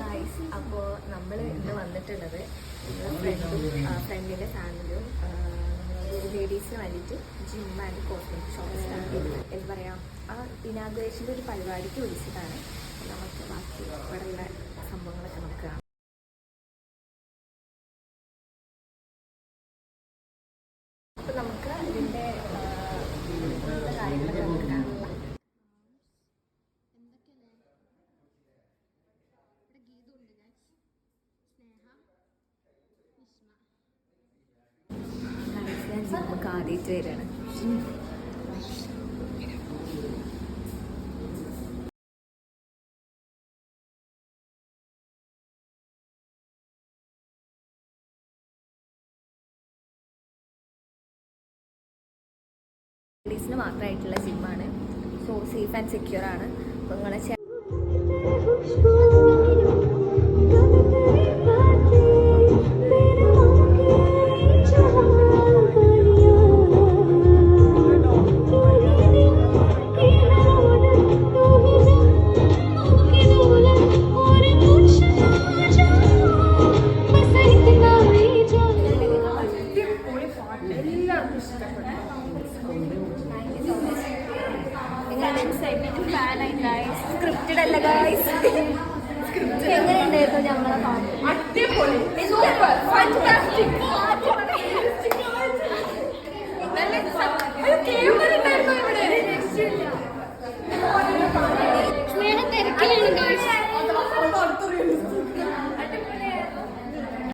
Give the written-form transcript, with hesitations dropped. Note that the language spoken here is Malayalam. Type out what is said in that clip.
ഗായ്സ്, അപ്പോൾ നമ്മൾ ഇന്ന് വന്നിട്ടുള്ളത് ഫ്രണ്ടിൻ്റെ ഫാമിലിയും ലേഡീസിന് വേണ്ടിയിട്ട് gym and cosmetic shop start ചെയ്തത്. എന്താ പറയുക, ആ ഇനാഗുറേഷൻ്റെ ഒരു പരിപാടിക്ക് വിളിച്ചതാണ്. നമുക്ക് ബാക്കി ഇവിടെയുള്ള സംഭവങ്ങളൊക്കെ നമുക്ക് കാണാം. അപ്പോൾ നമുക്ക് ഇതിൻ്റെ കാര്യങ്ങളൊക്കെ നമുക്ക് കാണാം. ജിമ്മൊക്കെ ആദ്യമായിട്ട് വരികയാണ്. ലേഡീസിന് മാത്രമായിട്ടുള്ള ജിമ്മാണ്. സോ സേഫ് ആൻഡ് സെക്യൂർ ആണ്. അപ്പോൾ നിങ്ങളെ സ്ക്രിപ്റ്റഡ് അല്ല ഗൈസ്. എങ്ങനെയുണ്ടായിരുന്നു ഞങ്ങളെ പാട്ട്? അടിപൊളി, സൂപ്പർ, ഫാന്റാസ്റ്റിക്.